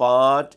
5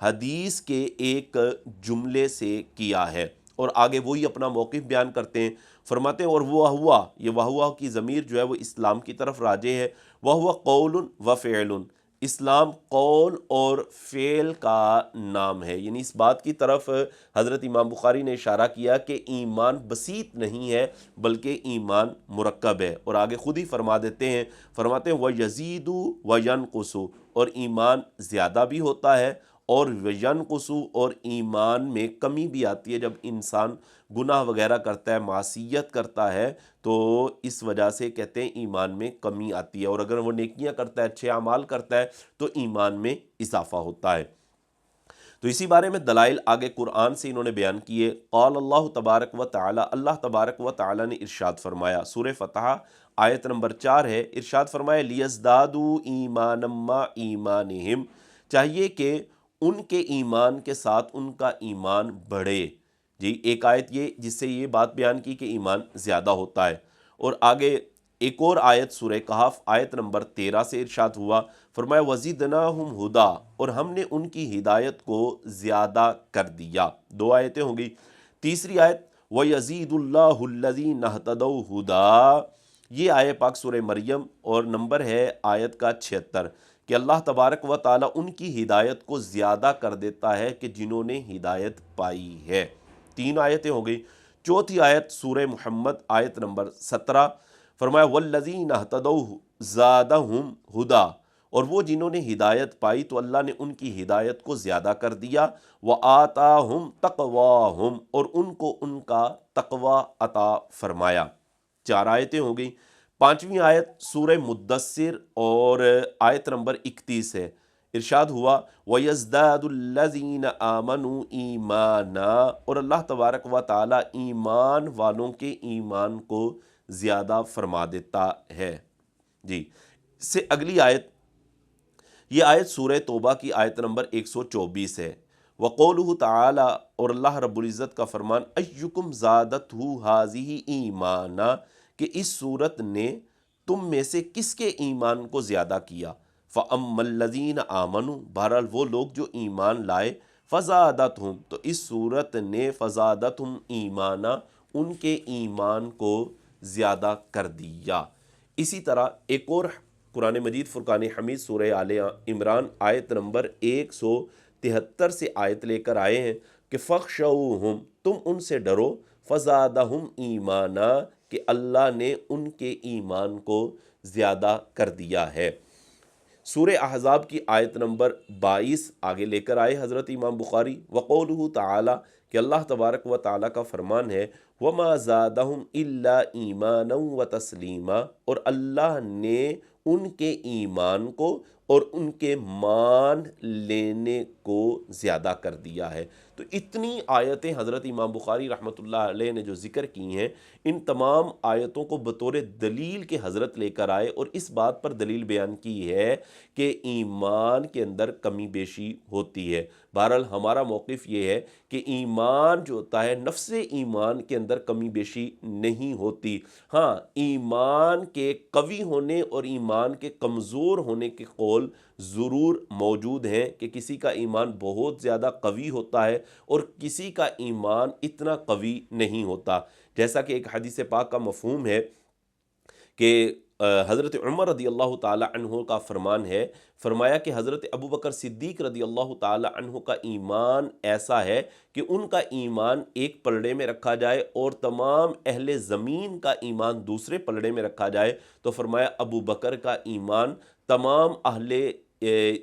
حدیث کے ایک جملے سے کیا ہے۔ اور آگے وہی اپنا موقف بیان کرتے ہیں، فرماتے ہیں اور وہ ہوا، یہ وہ ہوا کی ضمیر جو ہے وہ اسلام کی طرف راجع ہے۔ وہ ہوا قول و فعل، اسلام قول اور فعل کا نام ہے، یعنی اس بات کی طرف حضرت امام بخاری نے اشارہ کیا کہ ایمان بسیط نہیں ہے بلکہ ایمان مرکب ہے۔ اور آگے خود ہی فرما دیتے ہیں، فرماتے ہیں وَيَزِيدُ وَيَنْقُصُ، اور ایمان زیادہ بھی ہوتا ہے اور وَيَنْقُصُ، اور ایمان میں کمی بھی آتی ہے۔ جب انسان گناہ وغیرہ کرتا ہے، معصیت کرتا ہے، تو اس وجہ سے کہتے ہیں ایمان میں کمی آتی ہے، اور اگر وہ نیکیاں کرتا ہے، اچھے اعمال کرتا ہے تو ایمان میں اضافہ ہوتا ہے۔ تو اسی بارے میں دلائل آگے قرآن سے انہوں نے بیان کیے۔ قال اللہ تبارک و تعالی، اللہ تبارک و تعالی نے ارشاد فرمایا، سورہ فتح آیت نمبر 4 ہے، ارشاد فرمایا لیزدادوا ایمانا مع ایمانہم، چاہیے کہ ان کے ایمان کے ساتھ ان کا ایمان بڑھے۔ جی ایک آیت یہ جس سے یہ بات بیان کی کہ ایمان زیادہ ہوتا ہے، اور آگے ایک اور آیت سورہ کہف آیت نمبر 13 سے ارشاد ہوا، فرمایا وَزِدْنَاهُمْ هُدًى، اور ہم نے ان کی ہدایت کو زیادہ کر دیا۔ دو آیتیں ہوں گئی۔ تیسری آیت وَيَزِيدُ اللَّهُ الَّذِينَ اهْتَدَوْا هُدًى، یہ آیت پاک سورہ مریم اور نمبر ہے آیت کا 76، کہ اللہ تبارک و تعالی ان کی ہدایت کو زیادہ کر دیتا ہے کہ جنہوں نے ہدایت پائی ہے۔ تین آیتیں ہو گئی۔ چوتھی آیت سورہ محمد آیت نمبر 17، فرمایا والذین اہتدوا زادہم ہدا، اور وہ جنہوں نے ہدایت پائی تو اللہ نے ان کی ہدایت کو زیادہ کر دیا، وآتاہم تقواہم، اور ان کو ان کا تقوی عطا فرمایا۔ چار آیتیں ہو گئی۔ پانچویں آیت سورہ مدثر اور آیت نمبر 31 ہے، ارشاد ہوا وَيَزْدَادُ الَّذِينَ آمَنُوا إِيمَانًا، اور اللہ تبارک و تعالی ایمان والوں کے ایمان کو زیادہ فرما دیتا ہے۔ جی اس سے اگلی آیت، یہ آیت سورہ توبہ کی آیت نمبر 124 ہے۔ وَقَوْلُهُ تعالی، اور اللہ رب العزت کا فرمان اَيُّكُمْ زَادَتْهُ هَٰذِهِ ایمانا، کہ اس صورت نے تم میں سے کس کے ایمان کو زیادہ کیا۔ فَأَمَّا الَّذِينَ آمَنُوا، بہرحال وہ لوگ جو ایمان لائے، فَزَادَتْهُمْ، تو اس صورت نے فَزَادَتْهُمْ ایمانا، ان کے ایمان کو زیادہ کر دیا۔ اسی طرح ایک اور قرآن مجید فرقان حمید سورہ آل عمران آیت نمبر 173 سے آیت لے کر آئے ہیں کہ فَخْشَوْهُمْ، تم ان سے ڈرو، فَزَادَهُمْ ایمانا، کہ اللہ نے ان کے ایمان کو زیادہ کر دیا ہے۔ سورہ احزاب کی آیت نمبر 22 آگے لے کر آئے حضرت امام بخاری، وقولہ تعالی، کہ اللہ تبارک و تعالی کا فرمان ہے وما زادہم الا ایمانا و تسلیما، اور اللہ نے ان کے ایمان کو اور ان کے مان لینے کو زیادہ کر دیا ہے۔ تو اتنی آیتیں حضرت امام بخاری رحمۃ اللہ علیہ نے جو ذکر کی ہیں، ان تمام آیتوں کو بطور دلیل کے حضرت لے کر آئے اور اس بات پر دلیل بیان کی ہے کہ ایمان کے اندر کمی بیشی ہوتی ہے۔ بہرحال ہمارا موقف یہ ہے کہ ایمان جو ہوتا ہے، نفس ایمان کے اندر کمی بیشی نہیں ہوتی۔ ہاں، ایمان کے قوی ہونے اور ایمان کے کمزور ہونے کے قول ضرور موجود ہیں کہ کسی کا ایمان بہت زیادہ قوی ہوتا ہے اور کسی کا ایمان اتنا قوی نہیں ہوتا، جیسا کہ ایک حدیث پاک کا مفہوم ہے کہ حضرت عمر رضی اللہ تعالی عنہ کا فرمان ہے، فرمایا کہ حضرت ابو بکر صدیق رضی اللہ تعالی عنہ کا ایمان ایسا ہے کہ ان کا ایمان ایک پلڑے میں رکھا جائے اور تمام اہل زمین کا ایمان دوسرے پلڑے میں رکھا جائے تو فرمایا ابو بکر کا ایمان تمام اہل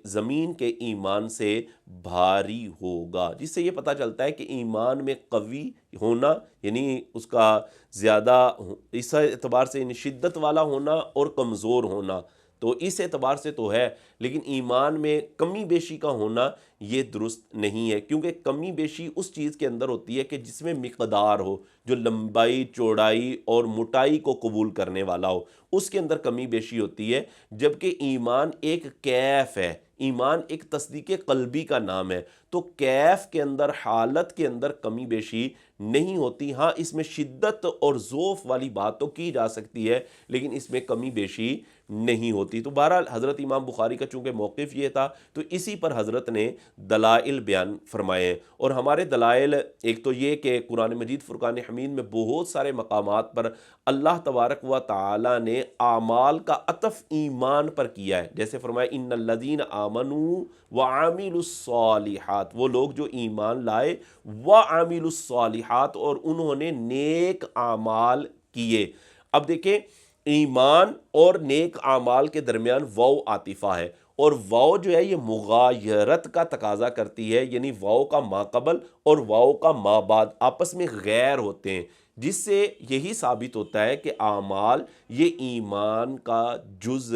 زمین کے ایمان سے بھاری ہوگا، جس سے یہ پتہ چلتا ہے کہ ایمان میں قوی ہونا یعنی اس کا زیادہ اس اعتبار سے شدت والا ہونا اور کمزور ہونا تو اس اعتبار سے تو ہے، لیکن ایمان میں کمی بیشی کا ہونا یہ درست نہیں ہے، کیونکہ کمی بیشی اس چیز کے اندر ہوتی ہے کہ جس میں مقدار ہو، جو لمبائی چوڑائی اور موٹائی کو قبول کرنے والا ہو، اس کے اندر کمی بیشی ہوتی ہے، جبکہ ایمان ایک کیف ہے، ایمان ایک تصدیق قلبی کا نام ہے۔ تو کیف کے اندر، حالت کے اندر کمی بیشی نہیں ہوتی۔ ہاں اس میں شدت اور ذوف والی بات تو کی جا سکتی ہے، لیکن اس میں کمی بیشی نہیں ہوتی۔ تو بہرحال حضرت امام بخاری کا چونکہ موقف یہ تھا تو اسی پر حضرت نے دلائل بیان فرمائے، اور ہمارے دلائل ایک تو یہ کہ قرآن مجید فرقان حمید میں بہت سارے مقامات پر اللہ تبارک و تعالی نے اعمال کا عطف ایمان پر کیا ہے، جیسے فرمایا ان الذین آمنوا وعاملوا الصالحات، وہ لوگ جو ایمان لائے وعاملوا الصالحات اور انہوں نے نیک اعمال کیے۔ اب دیکھیں ایمان اور نیک اعمال کے درمیان واو عاطفہ ہے، اور واو جو ہے یہ مغایرت کا تقاضا کرتی ہے، یعنی واو کا ما قبل اور واو کا ما بعد آپس میں غیر ہوتے ہیں، جس سے یہی ثابت ہوتا ہے کہ اعمال یہ ایمان کا جز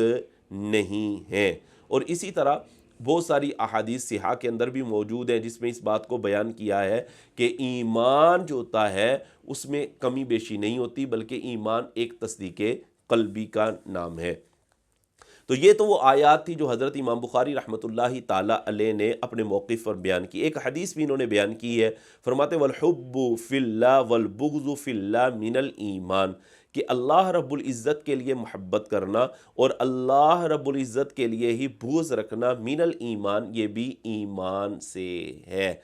نہیں ہے۔ اور اسی طرح بہت ساری احادیث صحیحہ کے اندر بھی موجود ہیں جس میں اس بات کو بیان کیا ہے کہ ایمان جو ہوتا ہے اس میں کمی بیشی نہیں ہوتی، بلکہ ایمان ایک تصدیق قلبی کا نام ہے۔ تو یہ تو وہ آیات تھی جو حضرت امام بخاری رحمۃ اللہ تعالیٰ علیہ نے اپنے موقف پر بیان کی۔ ایک حدیث بھی انہوں نے بیان کی ہے، فرماتے والحب فی اللہ والبغض فی اللہ من الایمان، کہ اللہ رب العزت کے لیے محبت کرنا اور اللہ رب العزت کے لیے ہی بغض رکھنا من الایمان، یہ بھی ایمان سے ہے۔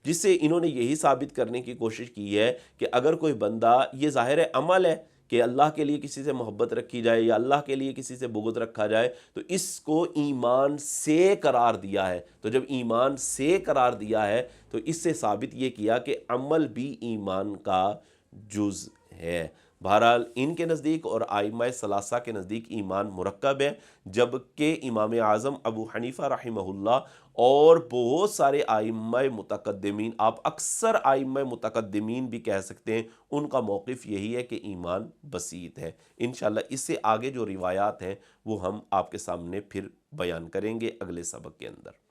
جس سے انہوں نے یہی ثابت کرنے کی کوشش کی ہے کہ اگر کوئی بندہ، یہ ظاہر عمل ہے کہ اللہ کے لیے کسی سے محبت رکھی جائے یا اللہ کے لیے کسی سے بغض رکھا جائے، تو اس کو ایمان سے قرار دیا ہے۔ تو جب ایمان سے قرار دیا ہے تو اس سے ثابت یہ کیا کہ عمل بھی ایمان کا جز ہے۔ بہرحال ان کے نزدیک اور ائمہ ثلاثہ کے نزدیک ایمان مرکب ہے، جبکہ امام اعظم ابو حنیفہ رحمہ اللہ اور بہت سارے ائمہ متقدمین، آپ اکثر ائمہ متقدمین بھی کہہ سکتے ہیں، ان کا موقف یہی ہے کہ ایمان بسیط ہے۔ انشاءاللہ اس سے آگے جو روایات ہیں وہ ہم آپ کے سامنے پھر بیان کریں گے اگلے سبق کے اندر۔